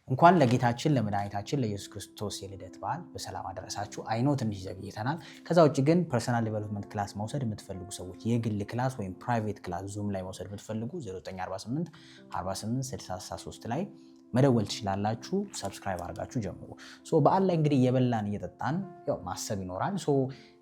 እንኳን ለጌታችን ለመድኃኒታችን ለኢየሱስ ክርስቶስ የልደት በዓል በሰላም አደረሳችሁ። አይኖ ትንሽ ዘግይተናል። ከዛ ውጭ ግን ፐርሰናል ዴቨሎፕመንት ክላስ መውሰድ የምትፈልጉ ሰዎች የግል ክላስ ወይም ፕራይቬት ክላስ ዙም ላይ መውሰድ የምትፈልጉ 0948 48 63 ላይ መደወል ትችላላችሁ። ሰብስክራይብ አድርጋችሁ ጀምሩ። በዓል ላይ እንግዲህ እየበላን እየጠጣን ያው ማሰብ ይኖራል።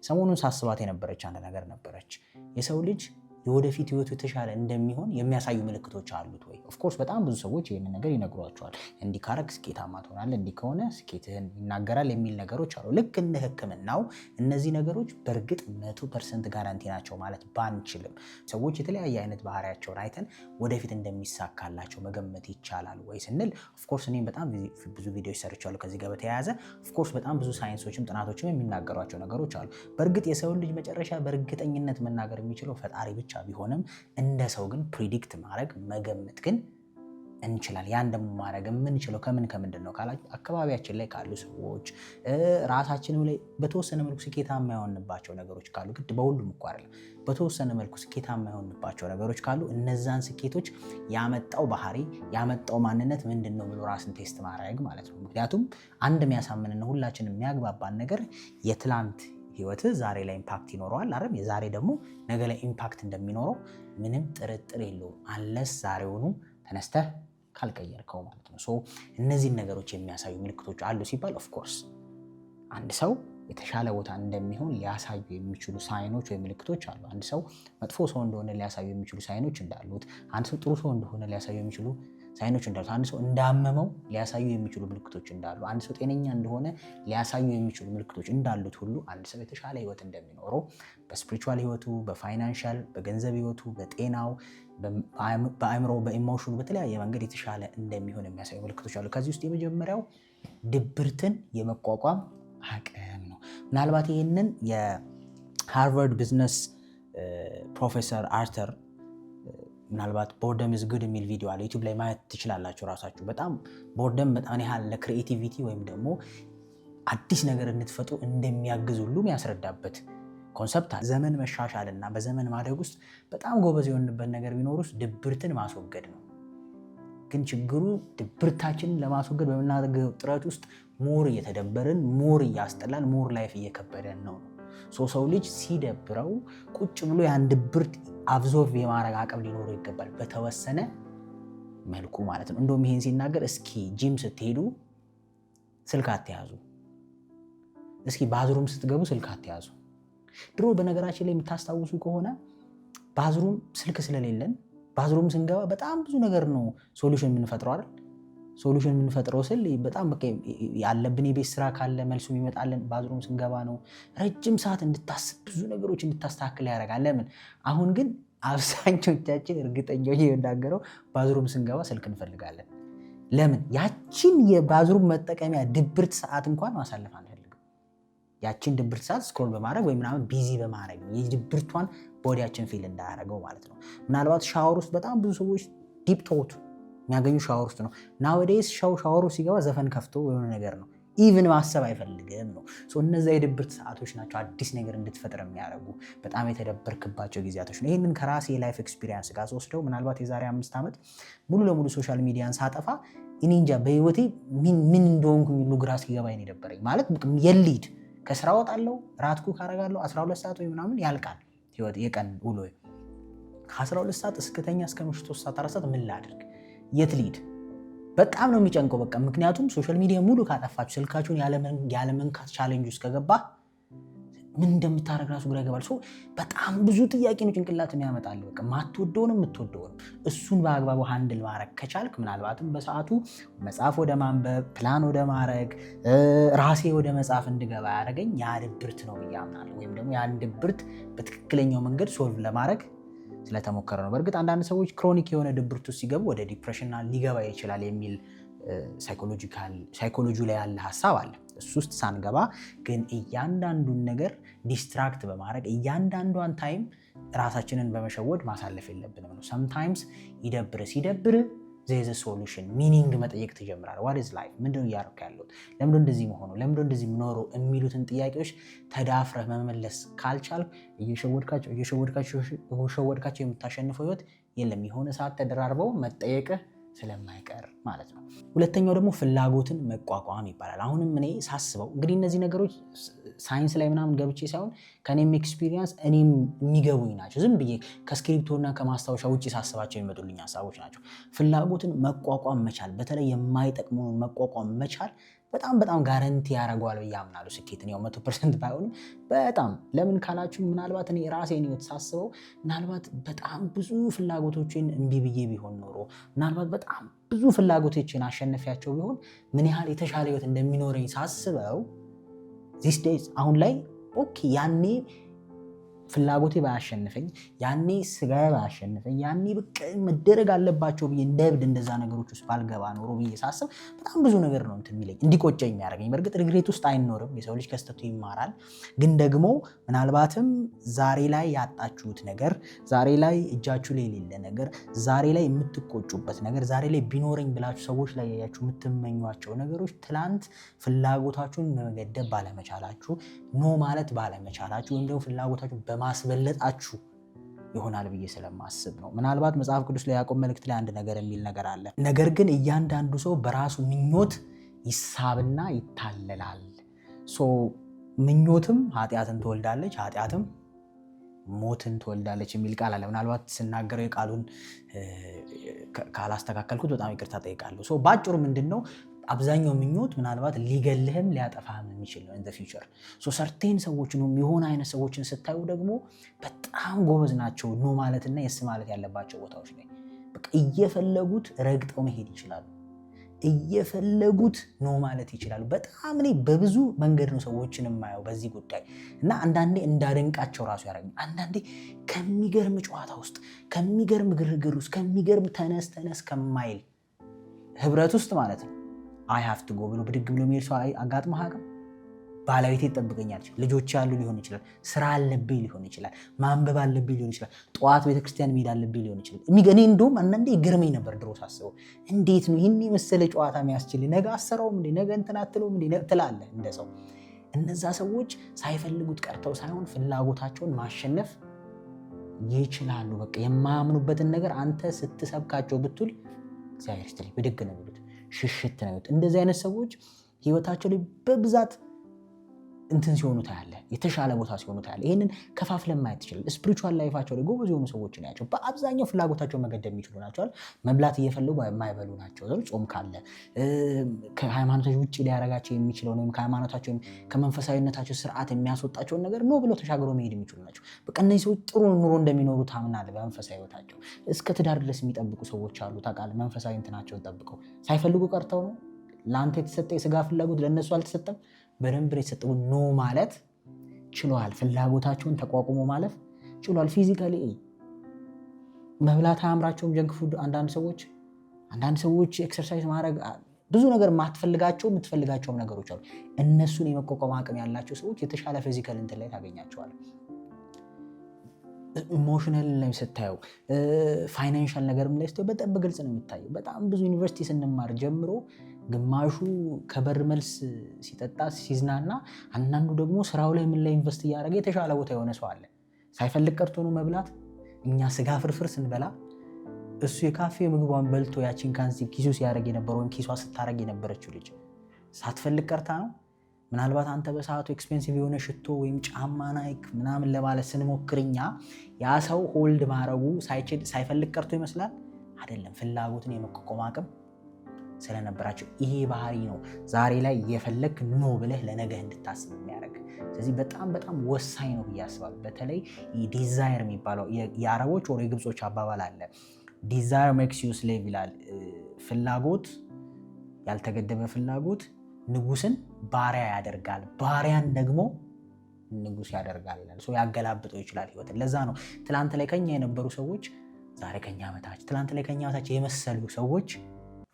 ሰሞኑን ሳስባት የነበረች አንድ ነገር ነበረች። የሰው ልጅ የወደፊት ህይወቱ የተሻለ እንደሚሆን የሚያሳዩ ምልክቶች አሉት ወይ? ኦፍ ኮርስ በጣም ብዙ ሰዎች ይሄንን ነገር ይነግሯቸዋል። እንዲህ ካረግ ስኬታማ ትሆናለህ፣ እንዲህ ከሆነ ስኬትህን ይናገራል የሚል ነገሮች አሉ። ልክ እንደ ሕክምናው እነዚህ ነገሮች በእርግጥ 100% ጋራንቲ ናቸው ማለት ባንችልም ሰዎች የተለያየ አይነት ባህሪያቸውን አይተን ወደፊት እንደሚሳካላቸው መገመት ይቻላል ወይ ስንል ኦፍ ኮርስ እኔም በጣም ብዙ ቪዲዮዎች ሰርቻለሁ ከዚህ ጋር በተያያዘ። ኦፍ ኮርስ በጣም ብዙ ሳይንሶችም ጥናቶችም የሚናገሯቸው ነገሮች አሉ። በእርግጥ የሰው ልጅ መጨረሻ በእርግጠኝነት መናገር የሚችለው ፈጣሪ ብቻ ቢሆንም እንደ ሰው ግን ፕሪዲክት ማድረግ መገመት ግን እንችላል። ያን ደግሞ ማድረግ የምንችለው ከምንድን ነው ካላችሁ አካባቢያችን ላይ ካሉ ሰዎች ራሳችንም ላይ በተወሰነ መልኩ ስኬታማ የሆንባቸው ነገሮች ካሉ ግድ በሁሉም እኮ አይደለም፣ በተወሰነ መልኩ ስኬታማ የሆንባቸው ነገሮች ካሉ እነዛን ስኬቶች ያመጣው ባህሪ ያመጣው ማንነት ምንድን ነው ብሎ ራስን ቴስት ማድረግ ማለት ነው። ምክንያቱም አንድ የሚያሳምንና ሁላችን የሚያግባባን ነገር የትላንት ህይወት ዛሬ ላይ ኢምፓክት ይኖረዋል አይደል? የዛሬ ደግሞ ነገ ላይ ኢምፓክት እንደሚኖረው ምንም ጥርጥር የለውም። አለስ ዛሬውኑ ተነስተህ ካልቀየርከው ማለት ነው። እነዚህን ነገሮች የሚያሳዩ ምልክቶች አሉ ሲባል ኦፍ ኮርስ አንድ ሰው የተሻለ ቦታ እንደሚሆን ሊያሳዩ የሚችሉ ሳይኖች ወይ ምልክቶች አሉ። አንድ ሰው መጥፎ ሰው እንደሆነ ሊያሳዩ የሚችሉ ሳይኖች እንዳሉት፣ አንድ ሰው ጥሩ ሰው እንደሆነ ሊያሳዩ የሚችሉ ሳይኖች እንዳሉት፣ አንድ ሰው እንዳመመው ሊያሳዩ የሚችሉ ምልክቶች እንዳሉ፣ አንድ ሰው ጤነኛ እንደሆነ ሊያሳዩ የሚችሉ ምልክቶች እንዳሉት ሁሉ አንድ ሰው የተሻለ ህይወት እንደሚኖረው በስፒሪቹዋል ህይወቱ፣ በፋይናንሻል፣ በገንዘብ ህይወቱ፣ በጤናው፣ በአእምሮ፣ በኢሞሽኑ በተለያየ መንገድ የተሻለ እንደሚሆን የሚያሳዩ ምልክቶች አሉ። ከዚህ ውስጥ የመጀመሪያው ድብርትን የመቋቋም አቅም ነው። ምናልባት ይህንን የሃርቫርድ ቢዝነስ ፕሮፌሰር አርተር ምናልባት ቦርደም ኢዝ ጉድ የሚል ቪዲዮ አለ ዩቲዩብ ላይ ማየት ትችላላችሁ ራሳችሁ። በጣም ቦርደም በጣም ያህል ለክሪኤቲቪቲ ወይም ደግሞ አዲስ ነገር እንድትፈጥሩ እንደሚያግዝ ሁሉም ያስረዳበት ኮንሰፕት አለ። ዘመን መሻሻልና በዘመን ማደግ ውስጥ በጣም ጎበዝ የሆንበት ነገር ቢኖር ውስጥ ድብርትን ማስወገድ ነው። ግን ችግሩ ድብርታችንን ለማስወገድ በምናደርገው ጥረት ውስጥ ሞር እየተደበርን፣ ሞር እያስጠላን፣ ሞር ላይፍ እየከበደን ነው። ሰው ልጅ ሲደብረው ቁጭ ብሎ ያን ድብርት አብዞርቭ የማድረግ አቅም ሊኖረው ይገባል፣ በተወሰነ መልኩ ማለት ነው። እንደውም ይሄን ሲናገር እስኪ ጂም ስትሄዱ ስልክ አትያዙ፣ እስኪ ባዝሩም ስትገቡ ስልክ አትያዙ። ድሮ በነገራችን ላይ የምታስታውሱ ከሆነ ባዝሩም ስልክ ስለሌለን ባዝሩም ስንገባ በጣም ብዙ ነገር ነው ሶሉሽን የምንፈጥረው አይደል? ሶሉሽን የምንፈጥረው ስል በጣም በቃ ያለብን የቤት ስራ ካለ መልሱ የሚመጣልን ባዝሩም ስንገባ ነው። ረጅም ሰዓት እንድታስብ ብዙ ነገሮች እንድታስተካክል ያደርጋል። ለምን? አሁን ግን አብዛኞቻችን እርግጠኛው የምናገረው ባዝሩም ስንገባ ስልክ እንፈልጋለን። ለምን? ያችን የባዝሩም መጠቀሚያ ድብርት ሰዓት እንኳን ማሳለፍ አንፈልግም። ያችን ድብርት ሰዓት ስክሮል በማድረግ ወይ ምናምን ቢዚ በማድረግ የድብርቷን ቦዲያችን ፊል እንዳያደርገው ማለት ነው። ምናልባት ሻወር ውስጥ በጣም ብዙ ሰዎች ዲፕ ቶት የሚያገኙ ሻወር ውስጥ ነው። ናወዴስ ሻወሩ ሲገባ ዘፈን ከፍቶ የሆነ ነገር ነው፣ ኢቭን ማሰብ አይፈልግም ነው። እነዛ የድብርት ሰዓቶች ናቸው አዲስ ነገር እንድትፈጥር የሚያደርጉ በጣም የተደበርክባቸው ጊዜያቶች ነው። ይህንን ከራሴ የላይፍ ኤክስፒሪየንስ ጋር ስወስደው ምናልባት የዛሬ 5 ዓመት ሙሉ ለሙሉ ሶሻል ሚዲያን ሳጠፋ እኔ እንጃ በህይወቴ ምን እንደሆንኩ ሁሉ ግራ ሲገባኝ ነው የደበረኝ። ማለት የሊድ ከስራ ወጣለሁ፣ ራት ኩክ አደርጋለሁ፣ 12 ሰዓት ወይ ምናምን ያልቃል ህይወት የቀን ውሎ። ከ12 ሰዓት እስከተኛ እስከ ምሽቱ 3 ሰዓት 4 ሰዓት ምን ላድርግ? የት ሊድ? በጣም ነው የሚጨንቀው በቃ። ምክንያቱም ሶሻል ሚዲያ ሙሉ ካጠፋችሁ ስልካችሁን ያለመንካት ቻሌንጅ ውስጥ ከገባ ምን እንደምታደርግ ራሱ ግራ ይገባል። በጣም ብዙ ጥያቄ ነው ጭንቅላት የሚያመጣል። በቃ ማትወደውንም የምትወደውንም እሱን በአግባቡ ሃንድል ማድረግ ከቻልክ ምናልባትም በሰዓቱ መጽሐፍ ወደ ማንበብ ፕላን ወደ ማድረግ ራሴ ወደ መጽሐፍ እንድገባ ያደረገኝ ያ ድብርት ነው ብዬ አምናለሁ። ወይም ደግሞ ያን ድብርት በትክክለኛው መንገድ ሶልቭ ለማድረግ ስለተሞከረ ነው። በእርግጥ አንዳንድ ሰዎች ክሮኒክ የሆነ ድብርት ውስጥ ሲገቡ ወደ ዲፕሬሽንና ሊገባ ይችላል የሚል ሳይኮሎጂ ላይ ያለ ሀሳብ አለ። እሱ ውስጥ ሳንገባ ግን እያንዳንዱን ነገር ዲስትራክት በማድረግ እያንዳንዷን ታይም ራሳችንን በመሸወድ ማሳለፍ የለብንም ነው። ሰምታይምስ ሲደብር ዘ ሶሉሽን ሚኒንግ መጠየቅ ትጀምራለህ። ዋት ኢዝ ላይፍ? ምንድነው እያደረኩ ያለሁት? ለምንድነው እንደዚህ መሆኑ? ለምንድነው እንደዚህ የምኖረው? የሚሉትን ጥያቄዎች ተዳፍረህ መመለስ ካልቻልክ እየሸወድካቸው የምታሸንፈው ህይወት የለም። የሆነ ሰዓት ተደራርበው መጠየቅህ ስለማይቀር ማለት ነው። ሁለተኛው ደግሞ ፍላጎትን መቋቋም ይባላል። አሁንም እኔ ሳስበው እንግዲህ እነዚህ ነገሮች ሳይንስ ላይ ምናምን ገብቼ ሳይሆን ከኔም ኤክስፒሪየንስ እኔም የሚገቡኝ ናቸው። ዝም ብዬ ከስክሪፕቶና ከማስታወሻ ውጭ ሳስባቸው የሚመጡልኝ ሀሳቦች ናቸው። ፍላጎትን መቋቋም መቻል፣ በተለይ የማይጠቅመውን መቋቋም መቻል በጣም ጋረንቲ ያደርገዋል ብዬ አምናለሁ ስኬትን። ያው 100% ባይሆንም በጣም ለምን ካላችሁ ምናልባት እኔ ራሴን ህይወት ሳስበው ምናልባት በጣም ብዙ ፍላጎቶችን እምቢ ብዬ ቢሆን ኖሮ ምናልባት በጣም ብዙ ፍላጎቶችን አሸነፊያቸው ቢሆን ምን ያህል የተሻለ ህይወት እንደሚኖረኝ ሳስበው ዚስ ዴይዝ አሁን ላይ ኦኬ ያኔ ፍላጎቴ ባያሸንፈኝ፣ ያኔ ስጋዬ ባያሸንፈኝ፣ ያኔ በቃ መደረግ አለባቸው ብዬ እንደ እብድ እንደዛ ነገሮች ውስጥ ባልገባ ኖሮ ብዬ ሳስብ በጣም ብዙ ነገር ነው እንትን የሚለኝ እንዲቆጨኝ የሚያደርገኝ። በእርግጥ ሪግሬት ውስጥ አይኖርም፣ የሰው ልጅ ከስተቱ ይማራል። ግን ደግሞ ምናልባትም ዛሬ ላይ ያጣችሁት ነገር፣ ዛሬ ላይ እጃችሁ ላይ የሌለ ነገር፣ ዛሬ ላይ የምትቆጩበት ነገር፣ ዛሬ ላይ ቢኖረኝ ብላችሁ ሰዎች ላይ ያያችሁ የምትመኟቸው ነገሮች ትላንት ፍላጎታችሁን መገደብ ባለመቻላችሁ፣ ኖ ማለት ባለመቻላችሁ ወይም ደግሞ ፍላጎታችሁን በማስበለጣችሁ ይሆናል ብዬ ስለማስብ ነው። ምናልባት መጽሐፍ ቅዱስ ላይ ያዕቆብ መልእክት ላይ አንድ ነገር የሚል ነገር አለ። ነገር ግን እያንዳንዱ ሰው በራሱ ምኞት ይሳብና ይታለላል። ምኞትም ኃጢአትን ትወልዳለች፣ ኃጢአትም ሞትን ትወልዳለች የሚል ቃል አለ። ምናልባት ስናገረው የቃሉን ካላስተካከልኩት በጣም ይቅርታ ጠይቃለሁ። በአጭሩ ምንድን ነው? አብዛኛው ምኞት ምናልባት ሊገልህም ሊያጠፋህም የሚችል ነው። ኢን ዘ ፊውቸር ሰርቴን ሰዎችን የሆነ አይነት ሰዎችን ስታዩ ደግሞ በጣም ጎበዝ ናቸው ኖ ማለትና የስ ማለት ያለባቸው ቦታዎች ላይ በቃ እየፈለጉት ረግጠው መሄድ ይችላሉ፣ እየፈለጉት ኖ ማለት ይችላሉ። በጣም እኔ በብዙ መንገድ ነው ሰዎችን የማየው በዚህ ጉዳይ እና አንዳንዴ እንዳደንቃቸው ራሱ ያደርገኛል። አንዳንዴ ከሚገርም ጨዋታ ውስጥ፣ ከሚገርም ግርግር ውስጥ፣ ከሚገርም ተነስ ከማይል ህብረት ውስጥ ማለት ነው አይ ሃቭ ቱ ጎ ብሎ ብድግ ብሎ የሚሄድ ሰው አጋጥሞህ አያውቅም? ባለቤቴ ትጠብቀኛለች፣ ልጆች ያሉ ሊሆን ይችላል፣ ስራ አለብኝ ሊሆን ይችላል፣ ማንበብ አለብኝ ሊሆን ይችላል፣ ጠዋት ቤተክርስቲያን መሄድ አለብኝ ሊሆን ይችላል። እኔ እንደውም አንዳንዴ ይገርመኝ ነበር ድሮ ሳስበው፣ እንዴት ነው ይህን የመሰለ ጨዋታ የሚያስችል ነገ አሰራውም እንዴ ነገ እንትን አትለውም እንዴ ትላለህ እንደ ሰው። እነዛ ሰዎች ሳይፈልጉት ቀርተው ሳይሆን ፍላጎታቸውን ማሸነፍ ይችላሉ። በቃ የማያምኑበትን ነገር አንተ ስትሰብካቸው ብትል እግዚአብሔር ይስጥልኝ ብድግ ነው የሚሉት፣ ሽሽት ነው። እንደዚህ አይነት ሰዎች ህይወታቸው ላይ በብዛት እንትን ሲሆኑ ታያለህ፣ የተሻለ ቦታ ሲሆኑ ታያለህ። ይህንን ከፋፍለን ማየት ትችላለህ። ስፒሪቹዋል ላይፋቸው ላይ ጎበዝ የሆኑ ሰዎች ናቸው። በአብዛኛው ፍላጎታቸው መገደብ የሚችሉ ናቸዋል። መብላት እየፈለጉ የማይበሉ ናቸው። ጾም ካለ ከሃይማኖታቸው ውጭ ሊያደርጋቸው የሚችለው ወይም ከሃይማኖታቸው ከመንፈሳዊነታቸው ስርዓት የሚያስወጣቸውን ነገር ነው ብለው ተሻግሮ መሄድ የሚችሉ ናቸው። በቃ እነዚህ ሰዎች ጥሩ ኑሮ እንደሚኖሩ ታምናለህ። በመንፈሳዊ ህይወታቸው እስከ ትዳር ድረስ የሚጠብቁ ሰዎች አሉ። ታውቃለህ፣ መንፈሳዊ እንትናቸውን ጠብቀው ሳይፈልጉ ቀርተው ነው። ለአንተ የተሰጠ የስጋ ፍላጎት ለእነሱ አልተሰጠም። በደንብ የተሰጠው ኖ ማለት ችሏል። ፍላጎታቸውን ተቋቁሞ ማለፍ ችሏል። ፊዚካሊ መብላት አያምራቸውም። ጀንክ ፉድ አንዳንድ ሰዎች ኤክሰርሳይዝ ማድረግ ብዙ ነገር የምትፈልጋቸውም ነገሮች አሉ። እነሱን የመቋቋም አቅም ያላቸው ሰዎች የተሻለ ፊዚካል እንትን ላይ ታገኛቸዋል። ኢሞሽናል ላይ ስታየው፣ ፋይናንሻል ነገርም ላይ ስታየው በጣም በግልጽ ነው የሚታየው። በጣም ብዙ ዩኒቨርሲቲ ስንማር ጀምሮ ግማሹ ከበር መልስ ሲጠጣ ሲዝናና፣ አንዳንዱ ደግሞ ስራው ላይ ምን ላይ ኢንቨስት እያደረገ የተሻለ ቦታ የሆነ ሰው አለ። ሳይፈልግ ቀርቶ ነው መብላት። እኛ ስጋ ፍርፍር ስንበላ እሱ የካፌ ምግቧን በልቶ ያቺን ካንሲ ኪሱ ሲያደርግ የነበረው ወይም ኪሷ ስታደርግ የነበረችው ልጅ ሳትፈልግ ቀርታ ነው። ምናልባት አንተ በሰዓቱ ኤክስፔንሲቭ የሆነ ሽቶ ወይም ጫማ ናይክ ምናምን ለማለት ስንሞክርኛ ያ ሰው ሆልድ ማድረጉ ሳይፈልግ ቀርቶ ይመስላል። አይደለም፣ ፍላጎትን የመቋቋም አቅም ስለነበራቸው ይሄ ባህሪ ነው ዛሬ ላይ የፈለግ ኖ ብለህ ለነገህ እንድታስብ የሚያደርግ። ስለዚህ በጣም ወሳኝ ነው ብዬ አስባለሁ። በተለይ ዲዛይር የሚባለው የአረቦች ወር የግብጾች አባባል አለ። ዲዛይር ሜክስ ዩ ስሌቭ ይላል። ፍላጎት፣ ያልተገደበ ፍላጎት ንጉስን ባሪያ ያደርጋል፣ ባሪያን ደግሞ ንጉስ ያደርጋል ይላል። ያገላብጠው ይችላል ህይወትን። ለዛ ነው ትላንት ላይ ከኛ የነበሩ ሰዎች ዛሬ ከኛ በታች፣ ትላንት ላይ ከኛ በታች የመሰሉ ሰዎች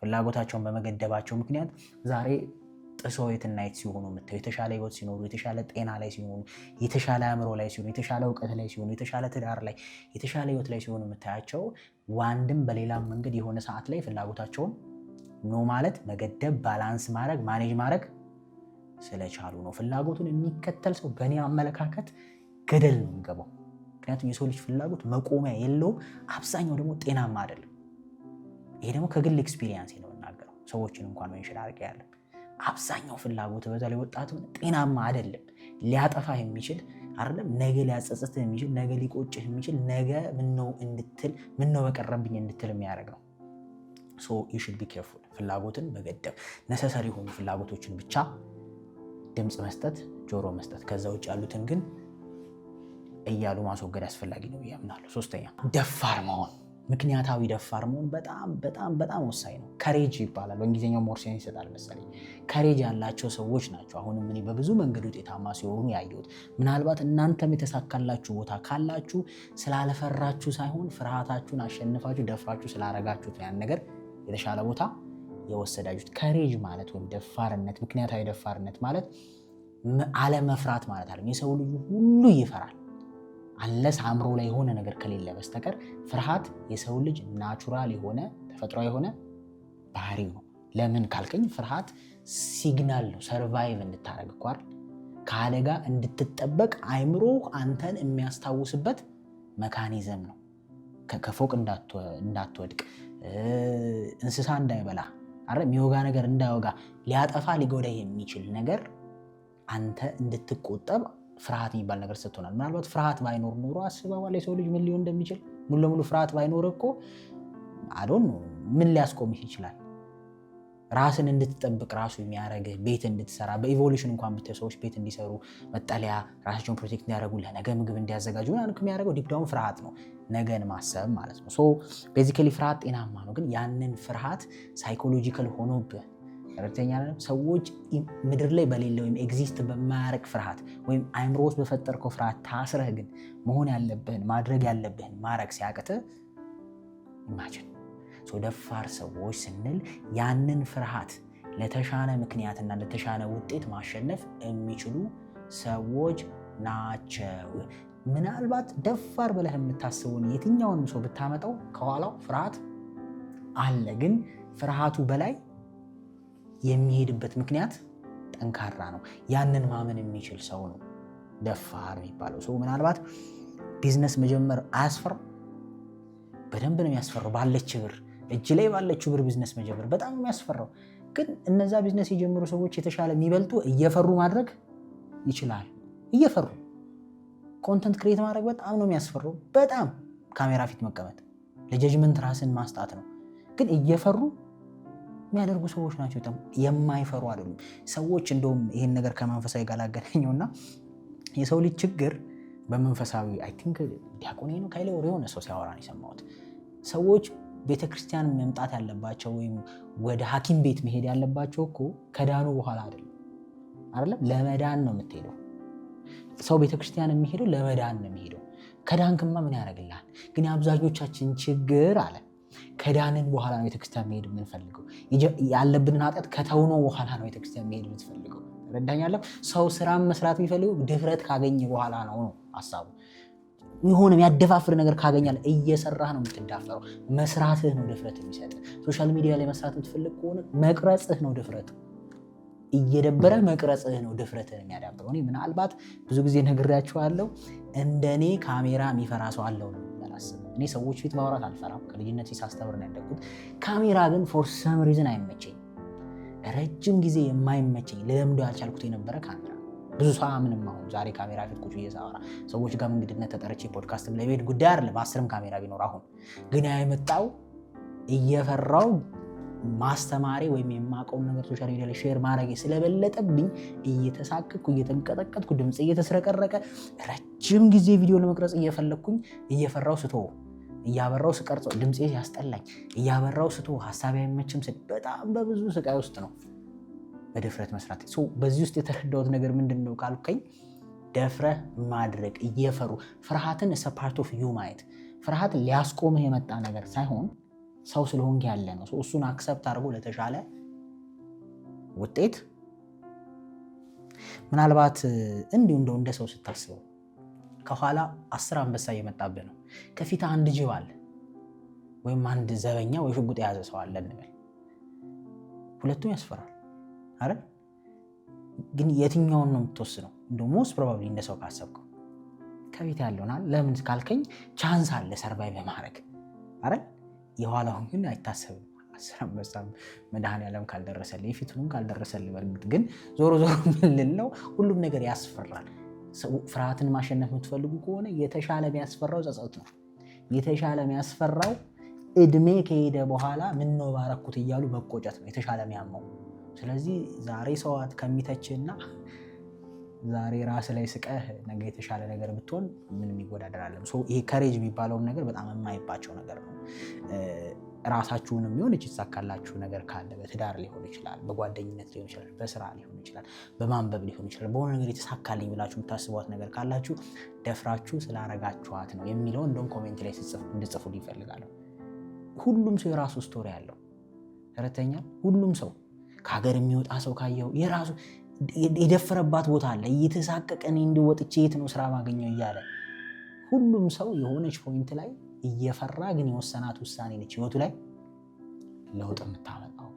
ፍላጎታቸውን በመገደባቸው ምክንያት ዛሬ ጥሰው የትና የት ሲሆኑ የምታዩ፣ የተሻለ ህይወት ሲኖሩ፣ የተሻለ ጤና ላይ ሲሆኑ፣ የተሻለ አእምሮ ላይ ሲሆኑ፣ የተሻለ እውቀት ላይ ሲሆኑ፣ የተሻለ ትዳር ላይ፣ የተሻለ ህይወት ላይ ሲሆኑ የምታያቸው ዋንድም በሌላም መንገድ የሆነ ሰዓት ላይ ፍላጎታቸውን ኖ ማለት መገደብ፣ ባላንስ ማድረግ፣ ማኔጅ ማድረግ ስለቻሉ ነው። ፍላጎቱን የሚከተል ሰው በእኔ አመለካከት ገደል ነው የሚገባው። ምክንያቱም የሰው ልጅ ፍላጎት መቆሚያ የለውም። አብዛኛው ደግሞ ጤናማ አይደለም። ይሄ ደግሞ ከግል ኤክስፒሪየንስ ነው የምናገረው። ሰዎችን እንኳን መንሽል አድርገ ያለ አብዛኛው ፍላጎት በተለይ ወጣቱ ጤናማ አይደለም። ሊያጠፋ የሚችል አይደለም፣ ነገ ሊያጸጽትህ የሚችል፣ ነገ ሊቆጭህ የሚችል፣ ነገ ምነው በቀረብኝ እንድትል የሚያደርግ ነው። ሶ you should be careful። ፍላጎትን መገደብ፣ ነሰሰሪ የሆኑ ፍላጎቶችን ብቻ ድምፅ መስጠት፣ ጆሮ መስጠት፣ ከዛ ውጭ ያሉትን ግን እያሉ ማስወገድ አስፈላጊ ነው ያምናሉ። ሶስተኛ ደፋር መሆን፣ ምክንያታዊ ደፋር መሆን በጣም በጣም በጣም ወሳኝ ነው። ከሬጅ ይባላል በእንግሊዝኛው ሞር ሴንስ ይሰጣል መሰለኝ። ከሬጅ ያላቸው ሰዎች ናቸው አሁንም እኔ በብዙ መንገድ ውጤታማ ሲሆኑ ያየሁት። ምናልባት እናንተም የተሳካላችሁ ቦታ ካላችሁ ስላለፈራችሁ ሳይሆን ፍርሃታችሁን አሸንፋችሁ ደፍራችሁ ስላረጋችሁት ያን ነገር የተሻለ ቦታ የወሰዳችሁት። ከሬጅ ማለት ወይም ደፋርነት፣ ምክንያታዊ ደፋርነት ማለት አለመፍራት ማለት አይደለም። የሰው ልጅ ሁሉ ይፈራል አለስ አእምሮ ላይ የሆነ ነገር ከሌለ በስተቀር። ፍርሃት የሰው ልጅ ናቹራል የሆነ ተፈጥሯዊ የሆነ ባህሪው ነው። ለምን ካልከኝ ፍርሃት ሲግናል ነው፣ ሰርቫይቭ እንድታረግ እኮ አይደል፣ ከአደጋ እንድትጠበቅ አእምሮ አንተን የሚያስታውስበት መካኒዝም ነው። ከፎቅ እንዳትወድቅ፣ እንስሳ እንዳይበላ አይደል፣ የሚወጋ ነገር እንዳይወጋ፣ ሊያጠፋ ሊጎዳ የሚችል ነገር አንተ እንድትቆጠብ ፍርሃት የሚባል ነገር ሰጥቶናል። ምናልባት ፍርሃት ባይኖር ኖሮ አስበዋል የሰው ልጅ ምን ሊሆን እንደሚችል። ሙሉ ለሙሉ ፍርሃት ባይኖር እኮ አዶን ነው ምን ሊያስቆምህ ይችላል? ራስን እንድትጠብቅ ራሱ የሚያደርግህ ቤት እንድትሰራ፣ በኢቮሉሽን እንኳን ብታይ ሰዎች ቤት እንዲሰሩ፣ መጠለያ፣ ራሳቸውን ፕሮቴክት እንዲያደርጉ፣ ለነገ ምግብ እንዲያዘጋጁ የሚያደርገው ዲፕዳውን ፍርሃት ነው። ነገን ማሰብ ማለት ነው። ሶ ቤዚካሊ ፍርሃት ጤናማ ነው። ግን ያንን ፍርሃት ሳይኮሎጂካል ሆኖብህ ረተኛ ሰዎች ምድር ላይ በሌለ ወይም ኤግዚስት በማያረግ ፍርሃት ወይም አእምሮ ውስጥ በፈጠርከው ፍርሃት ታስረህ ግን መሆን ያለብህን ማድረግ ያለብህን ማድረግ ሲያቅትህ ኢማጂን። ደፋር ሰዎች ስንል ያንን ፍርሃት ለተሻለ ምክንያትና ለተሻለ ውጤት ማሸነፍ የሚችሉ ሰዎች ናቸው። ምናልባት ደፋር ብለህ የምታስበውን የትኛውንም ሰው ብታመጣው ከኋላው ፍርሃት አለ። ግን ፍርሃቱ በላይ የሚሄድበት ምክንያት ጠንካራ ነው። ያንን ማመን የሚችል ሰው ነው ደፋር የሚባለው ሰው። ምናልባት ቢዝነስ መጀመር አያስፈራም? በደንብ ነው የሚያስፈራው። ባለች ብር እጅ ላይ ባለች ብር ቢዝነስ መጀመር በጣም ነው የሚያስፈራው። ግን እነዛ ቢዝነስ የጀመሩ ሰዎች የተሻለ የሚበልጡ እየፈሩ ማድረግ ይችላል። እየፈሩ ኮንተንት ክሬት ማድረግ በጣም ነው የሚያስፈራው። በጣም ካሜራ ፊት መቀመጥ ለጀጅመንት ራስን ማስጣት ነው። ግን እየፈሩ የሚያደርጉ ሰዎች ናቸው። በጣም የማይፈሩ አይደሉም ሰዎች። እንደውም ይሄን ነገር ከመንፈሳዊ ጋር ላገናኘውና የሰው ልጅ ችግር በመንፈሳዊ አይ ቲንክ ዲያቆኔ ነው ካይለ ወር የሆነ ሰው ሲያወራ ነው የሰማሁት። ሰዎች ቤተክርስቲያን መምጣት ያለባቸው ወይም ወደ ሐኪም ቤት መሄድ ያለባቸው እኮ ከዳኑ በኋላ አይደለም ለመዳን ነው የምትሄደው። ሰው ቤተክርስቲያን የሚሄደው ለመዳን ነው የሚሄደው። ከዳንክማ ምን ያደርግልሃል? ግን የአብዛኞቻችን ችግር አለ ከዳንን በኋላ ነው ቤተክርስቲያን መሄድ የምንፈልገው። ያለብንን ኃጢአት ከተውኖ በኋላ ነው ቤተክርስቲያን መሄድ የምትፈልገው። ረዳኛለሁ። ሰው ስራም መስራት የሚፈልገው ድፍረት ካገኘ በኋላ ነው ሀሳቡ። የሆነ የሚያደፋፍር ነገር ካገኛለህ እየሰራህ ነው የምትዳፈረው። መስራትህ ነው ድፍረት የሚሰጥ። ሶሻል ሚዲያ ላይ መስራት የምትፈልግ ከሆነ መቅረጽህ ነው ድፍረት። እየደበረ መቅረጽህ ነው ድፍረትህን የሚያዳብረው። እኔ ምናልባት ብዙ ጊዜ ነግሬያችኋለሁ፣ እንደኔ ካሜራ የሚፈራ ሰው አለው ነው ያላስብም። እኔ ሰዎች ፊት ማውራት አልፈራም። ከልጅነት ሳስተምር ነው ያደግኩት። ካሜራ ግን ፎር ሰም ሪዝን አይመቸኝ። ረጅም ጊዜ የማይመቸኝ ለለምዶ ያልቻልኩት የነበረ ካሜራ ብዙ ሰው ምንም አሁን ዛሬ ካሜራ ፊት ቁጭ እየሳወራ ሰዎች ጋር እንግድነት ተጠርቼ ፖድካስትም ላይ ቤት ጉዳይ አይደለም 10ም ካሜራ ቢኖር አሁን ግን ያመጣው እየፈራው ማስተማሪ ወይም የማቀው ነገር ሶሻል ሚዲያ ላይ ሼር ማድረግ ስለበለጠብኝ እየተሳቀቅኩ እየተንቀጠቀጥኩ ድምጽ እየተስረቀረቀ ረጅም ጊዜ ቪዲዮ ለመቅረጽ እየፈለኩኝ እየፈራው ስተው እያበራው ስቀርጸው ድምጽ ያስጠላኝ እያበራው ስተው ሐሳብ አይመችም ስል በጣም በብዙ ስቃይ ውስጥ ነው በድፍረት መስራት። በዚህ ውስጥ የተረዳሁት ነገር ምንድነው ካልከኝ ደፍረህ ማድረግ እየፈሩ ፍርሃትን as a part of you ማየት። ፍርሃት ሊያስቆምህ የመጣ ነገር ሳይሆን ሰው ስለሆንክ ያለ ነው። እሱን አክሰፕት አድርጎ ለተሻለ ውጤት ምናልባት እንዲሁ እንደ ሰው ስታስበው ከኋላ 10 አንበሳ እየመጣብህ ነው፣ ከፊት አንድ ጅብ አለ ወይም አንድ ዘበኛ ወይ ሽጉጥ የያዘ ሰው አለ እንበል። ሁለቱም ያስፈራል አይደል? ግን የትኛውን ነው የምትወስነው? ሞስት ፕሮባብሊ እንደ ሰው ካሰብከው ከፊት ያለውና ለምን ካልከኝ ቻንስ አለ ሰርቫይቭ ማድረግ አይደል? የኋላውን ግን አይታሰብም 10 መድኃኒዓለም ካልደረሰልኝ የፊቱንም ካልደረሰልኝ በርግጥ ግን ዞሮ ምን ነው ሁሉም ነገር ያስፈራል። ፍርሃትን ማሸነፍ የምትፈልጉ ከሆነ የተሻለ የሚያስፈራው ጸጸት ነው። የተሻለ የሚያስፈራው እድሜ ከሄደ በኋላ ምን ነው ባረኩት እያሉ መቆጨት ነው የተሻለ የሚያመው። ስለዚህ ዛሬ ሰዋት ከሚተችና ዛሬ ራስ ላይ ስቀህ ነገ የተሻለ ነገር ብትሆን ምንም ይወዳደር አይደለም። ይሄ ከሬጅ የሚባለውም ነገር በጣም የማይባቸው ነገር ነው። ራሳችሁንም ቢሆን የተሳካላችሁ ነገር ካለ በትዳር ሊሆን ይችላል፣ በጓደኝነት ሊሆን ይችላል፣ በስራ ሊሆን ይችላል፣ በማንበብ ሊሆን ይችላል። በሆነ ነገር የተሳካልኝ ብላችሁ የምታስቧት ነገር ካላችሁ ደፍራችሁ ስላረጋችኋት ነው የሚለው እንደውም ኮሜንት ላይ እንድጽፉ ይፈልጋለሁ። ሁሉም ሰው የራሱ ስቶሪ አለው። ተረተኛ ሁሉም ሰው ከሀገር የሚወጣ ሰው ካየው የራሱ የደፈረባት ቦታ አለ። እየተሳቀቀ እኔ እንዲወጥቼ የት ነው ስራ ማገኘው እያለ ሁሉም ሰው የሆነች ፖይንት ላይ እየፈራ ግን የወሰናት ውሳኔ ነች ህይወቱ ላይ ለውጥ የምታመጣው።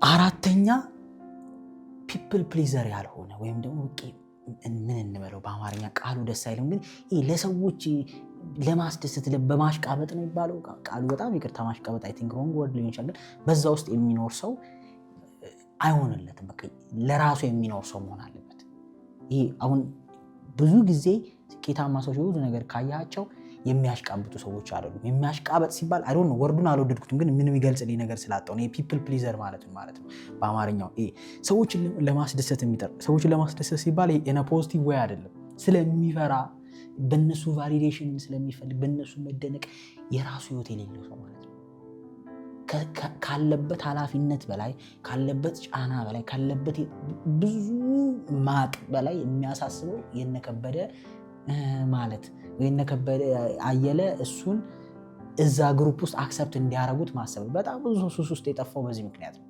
አራተኛ ፒፕል ፕሊዘር ያልሆነ ወይም ደግሞ ምን እንበለው በአማርኛ ቃሉ ደስ አይልም፣ ግን ለሰዎች ለማስደሰት በማሽቃበጥ ነው የሚባለው ቃሉ በጣም ይቅርታ ማሽቃበጥ አይ ቲንክ ሮንግ ወርድ ሊሆን ይችላል። በዛ ውስጥ የሚኖር ሰው አይሆንለትም። በቃ ለራሱ የሚኖር ሰው መሆን አለበት። ይሄ አሁን ብዙ ጊዜ ስኬታማ ሰዎች ብዙ ነገር ካያቸው የሚያሽቃብጡ ሰዎች አይደሉም። የሚያሽቃበጥ ሲባል አይ ዶንት ኖ ወርዱን አልወደድኩትም፣ ግን ምንም ይገልጽልኝ ነገር ስላጣው ነው። ፒፕል ፕሊዘር ማለት ነው በአማርኛው ሰዎችን ለማስደሰት የሚጠር ሰዎችን ለማስደሰት ሲባል ኢን አ ፖዚቲቭ ወይ አይደለም። ስለሚፈራ በእነሱ ቫሊዴሽን ስለሚፈልግ በእነሱ መደነቅ የራሱ ህይወት የሌለው ሰው ማለት ነው። ካለበት ኃላፊነት በላይ ካለበት ጫና በላይ ካለበት ብዙ ማቅ በላይ የሚያሳስበው የነከበደ ማለት ወይ የነከበደ አየለ እሱን እዛ ግሩፕ ውስጥ አክሰፕት እንዲያረጉት ማሰብ። በጣም ብዙ ሱስ ውስጥ የጠፋው በዚህ ምክንያት ነው።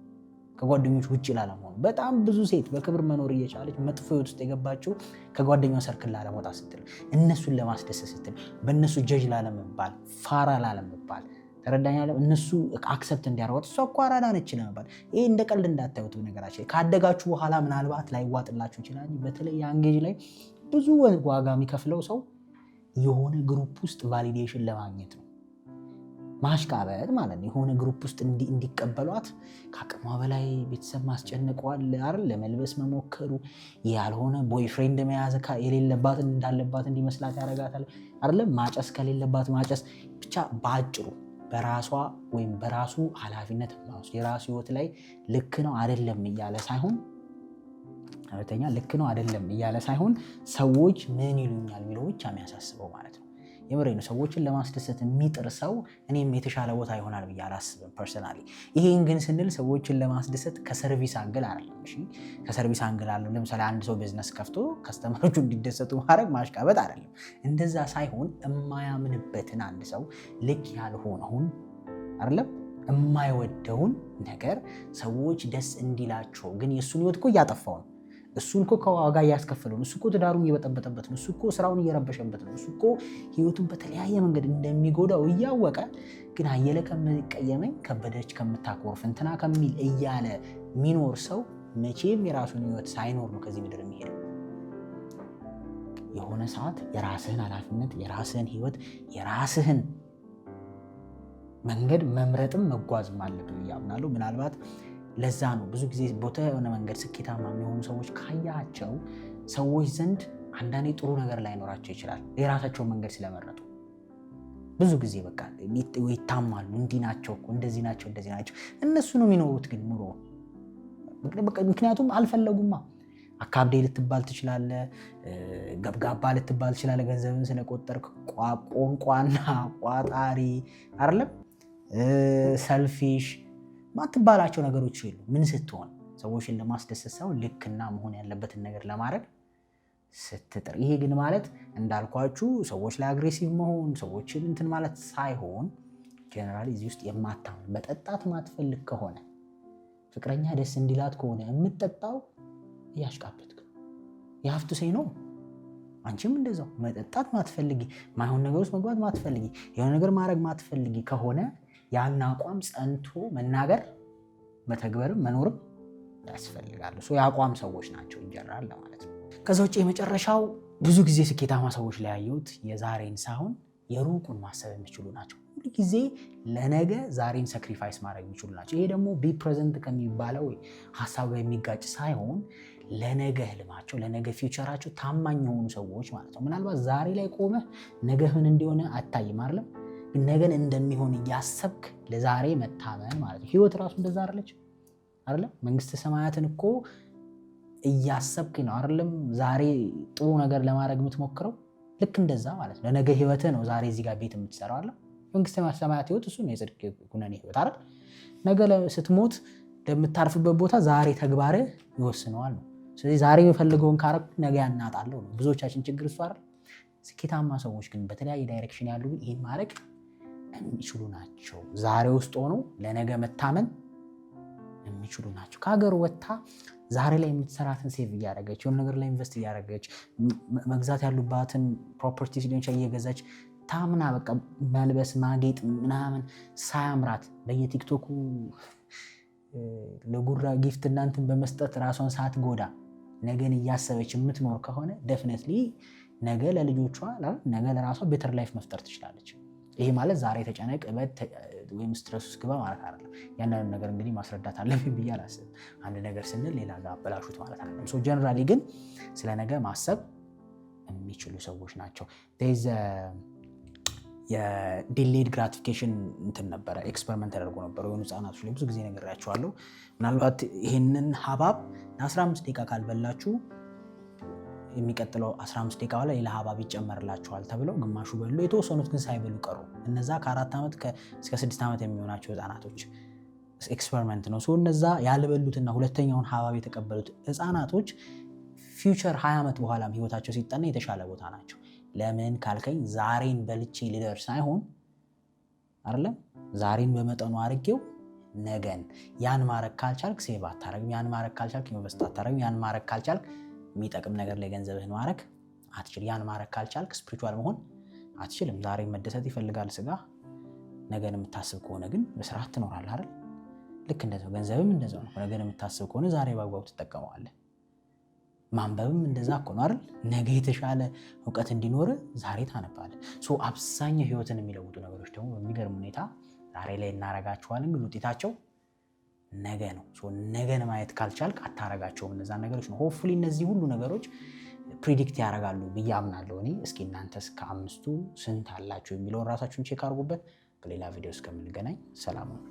ከጓደኞች ውጭ ላለመሆኑ በጣም ብዙ ሴት በክብር መኖር እየቻለች መጥፎ ህይወት ውስጥ የገባችው ከጓደኛው ሰርክል ላለመውጣት ስትል፣ እነሱን ለማስደሰት ስትል፣ በእነሱ ጀጅ ላለመባል፣ ፋራ ላለመባል ተረዳኛለ እነሱ አክሰፕት እንዲያረጓት እሷ እኮ አራዳ ነች ለመባል። ይሄ እንደ ቀልድ እንዳታዩት። ነገራችን ካደጋችሁ በኋላ ምናልባት ላይዋጥላችሁ ይችላል። በተለይ አንጌጅ ላይ ብዙ ዋጋ የሚከፍለው ሰው የሆነ ግሩፕ ውስጥ ቫሊዴሽን ለማግኘት ነው። ማሽቃበጥ ማለት ነው። የሆነ ግሩፕ ውስጥ እንዲቀበሏት ከአቅሟ በላይ ቤተሰብ ማስጨንቀዋል አይደል? ለመልበስ መሞከሩ፣ ያልሆነ ቦይፍሬንድ መያዝ የሌለባት እንዳለባት እንዲመስላት ያደርጋታል አይደል? ማጨስ ከሌለባት ማጨስ፣ ብቻ በአጭሩ በራሷ ወይም በራሱ ኃላፊነት ማውስ የራሱ ህይወት ላይ ልክ ነው አይደለም እያለ ሳይሆን ሁለተኛ ልክ ነው አይደለም እያለ ሳይሆን ሰዎች ምን ይሉኛል የሚለው ብቻ የሚያሳስበው ማለት ነው። የምሬ ነው። ሰዎችን ለማስደሰት የሚጥር ሰው እኔም የተሻለ ቦታ ይሆናል ብዬ አላስብም ፐርሰናሊ። ይሄን ግን ስንል ሰዎችን ለማስደሰት ከሰርቪስ አንግል አይደለም። እሺ ከሰርቪስ አንግል አለ። ለምሳሌ አንድ ሰው ቢዝነስ ከፍቶ ከስተመሮቹ እንዲደሰቱ ማድረግ ማሽቃበጥ አይደለም። እንደዛ ሳይሆን የማያምንበትን አንድ ሰው ልክ ያልሆነውን አይደለም የማይወደውን ነገር ሰዎች ደስ እንዲላቸው ግን የእሱን ህይወት እኮ እያጠፋው ነው። እሱን እኮ ከዋጋ እያስከፈለው ነው። እሱ እኮ ትዳሩን እየበጠበጠበት ነው። እሱ እኮ ስራውን እየረበሸበት ነው። እሱ እኮ ህይወቱን በተለያየ መንገድ እንደሚጎዳው እያወቀ ግን አየለ ከሚቀየመኝ ከበደች ከምታኮርፍ እንትና ከሚል እያለ የሚኖር ሰው መቼም የራሱን ህይወት ሳይኖር ነው ከዚህ ምድር የሚሄደው። የሆነ ሰዓት የራስህን ኃላፊነት፣ የራስህን ህይወት፣ የራስህን መንገድ መምረጥም መጓዝም አለብን እያምናለሁ። ምናልባት ለዛ ነው ብዙ ጊዜ ቦታ የሆነ መንገድ ስኬታማ የሚሆኑ ሰዎች ካያቸው ሰዎች ዘንድ አንዳንዴ ጥሩ ነገር ላይኖራቸው ይችላል። የራሳቸውን መንገድ ስለመረጡ ብዙ ጊዜ በቃ ይታማሉ። እንዲህ ናቸው እኮ እንደዚህ ናቸው እንደዚህ ናቸው። እነሱ ነው የሚኖሩት ግን ኑሮ። ምክንያቱም አልፈለጉማ። አካብዴ ልትባል ትችላለ፣ ገብጋባ ልትባል ትችላለ። ገንዘብን ስለቆጠርክ ቋንቋና ቋጣሪ አይደለም ሰልፊሽ ማትባላቸው ነገሮች የሉ። ምን ስትሆን ሰዎችን ለማስደሰት ሳይሆን ልክና መሆን ያለበትን ነገር ለማድረግ ስትጥር። ይሄ ግን ማለት እንዳልኳችሁ ሰዎች ላይ አግሬሲቭ መሆን ሰዎችን እንትን ማለት ሳይሆን ጀነራሊ እዚህ ውስጥ የማታምን መጠጣት ማትፈልግ ከሆነ ፍቅረኛ ደስ እንዲላት ከሆነ የምትጠጣው እያሽቃበጥክ የሀፍቱ ሴይ ነው። አንቺም እንደዛው መጠጣት ማትፈልጊ፣ ማይሆን ነገር ውስጥ መግባት ማትፈልጊ፣ የሆነ ነገር ማድረግ ማትፈልጊ ከሆነ ያን አቋም ጸንቶ መናገር መተግበርም መኖርም ያስፈልጋል። የአቋም ሰዎች ናቸው እንጀራል ለማለት ነው። ከዛ ውጭ የመጨረሻው ብዙ ጊዜ ስኬታማ ሰዎች ላይ ያየሁት የዛሬን ሳይሆን የሩቁን ማሰብ የሚችሉ ናቸው። ሁሉ ጊዜ ለነገ ዛሬን ሳክሪፋይስ ማድረግ የሚችሉ ናቸው። ይሄ ደግሞ ቢ ፕሬዘንት ከሚባለው ሀሳብ ጋር የሚጋጭ ሳይሆን ለነገ ህልማቸው ለነገ ፊውቸራቸው ታማኝ የሆኑ ሰዎች ማለት ነው። ምናልባት ዛሬ ላይ ቆመህ ነገ ምን እንደሆነ አታይም አይደለም፣ ግን ነገን እንደሚሆን እያሰብክ ለዛሬ መታመን ማለት ነው። ህይወት ራሱ እንደዛ አይደለች አይደለም? መንግስተ ሰማያትን እኮ እያሰብክ ነው አይደለም ዛሬ ጥሩ ነገር ለማድረግ የምትሞክረው። ልክ እንደዛ ማለት ነው። ለነገ ህይወትህ ነው ዛሬ እዚህ ጋር ቤት የምትሰራው አይደል? መንግስተ ሰማያት ህይወት እሱ ነው፣ የጽድቅ ኩነኔ ህይወት አይደል? ነገ ስትሞት ለምታርፍበት ቦታ ዛሬ ተግባርህ ይወስነዋል ነው። ስለዚህ ዛሬ የምፈልገውን ካረኩ ነገ ያናጣለሁ ነው። ብዙዎቻችን ችግር እሱ አይደል? ስኬታማ ሰዎች ግን በተለያየ ዳይሬክሽን ያሉ ግን ይህን ማድረግ የሚችሉ ናቸው። ዛሬ ውስጥ ሆነው ለነገ መታመን የሚችሉ ናቸው። ከሀገር ወጥታ ዛሬ ላይ የምትሰራትን ሴቭ እያደረገች የሆነ ነገር ላይ ኢንቨስት እያደረገች መግዛት ያሉባትን ፕሮፐርቲ ሊሆን እየገዛች ታምና በቃ መልበስ ማጌጥ ምናምን ሳያምራት በየቲክቶኩ ለጉራ ጊፍት እናንትን በመስጠት ራሷን ሳትጎዳ ነገን እያሰበች የምትኖር ከሆነ ደፍነትሊ ነገ ለልጆቿ ነገ ለራሷ ቤተር ላይፍ መፍጠር ትችላለች። ይሄ ማለት ዛሬ ተጨነቅ ወይም ስትረስ ውስጥ ግባ ማለት አይደለም። ያንን ነገር እንግዲህ ማስረዳት አለብኝ ብዬ አላስብም። አንድ ነገር ስንል ሌላ ጋር አበላሹት ማለት አይደለም። ሶ ጀነራሊ ግን ስለ ነገ ማሰብ የሚችሉ ሰዎች ናቸው። የዲሌድ ግራቲፊኬሽን እንትን ነበረ ኤክስፐሪመንት ተደርጎ ነበር የሆኑ ህጻናቶች ላይ ብዙ ጊዜ ነግሬያቸዋለሁ። ምናልባት ይህንን ሀባብ ለ15 ደቂቃ ካልበላችሁ የሚቀጥለው 15 ደቂቃ በኋላ ሌላ ሀባብ ይጨመርላቸዋል ተብለው ግማሹ በሉ፣ የተወሰኑት ግን ሳይበሉ ቀሩ። እነዛ ከ4 ዓመት እስከ 6 ዓመት የሚሆናቸው ህጻናቶች ኤክስፐሪመንት ነው። እነዛ ያልበሉትና ሁለተኛውን ሀባብ የተቀበሉት ህጻናቶች ፊውቸር 20 ዓመት በኋላም ህይወታቸው ሲጠና የተሻለ ቦታ ናቸው። ለምን ካልከኝ ዛሬን በልቼ ልደር ሳይሆን አይደለም ዛሬን በመጠኑ አድርጌው ነገን ያን ማድረግ ካልቻልክ ሴቭ አታረግም፣ ያን ማድረግ ካልቻልክ ኢንቨስት አታረግም፣ ያን ማድረግ ካልቻልክ የሚጠቅም ነገር ላይ ገንዘብህን ማድረግ አትችልም፣ ያን ማድረግ ካልቻልክ ስፒሪቹዋል መሆን አትችልም። ዛሬ መደሰት ይፈልጋል ስጋ፣ ነገን የምታስብ ከሆነ ግን በስርዓት ትኖራለህ አይደል? ልክ እንደዛው ገንዘብም እንደዛው ነው። ነገን የምታስብ ከሆነ ዛሬ በአግባቡ ትጠቀመዋለህ። ማንበብም እንደዛ እኮ ነው አይደል? ነገ የተሻለ እውቀት እንዲኖር ዛሬ ታነባለህ። አብዛኛው ህይወትን የሚለውጡ ነገሮች ደግሞ በሚገርም ሁኔታ ዛሬ ላይ እናረጋቸዋለን፣ ግን ውጤታቸው ነገ ነው። ነገን ማየት ካልቻልክ አታረጋቸውም እነዛ ነገሮች ነው። ሆፕፉሊ እነዚህ ሁሉ ነገሮች ፕሪዲክት ያደርጋሉ ብዬ አምናለሁ እኔ። እስኪ እናንተስ ከ5ቱ ስንት አላችሁ የሚለውን ራሳችሁን ቼክ አድርጉበት። በሌላ ቪዲዮ እስከምንገናኝ ሰላም ነው።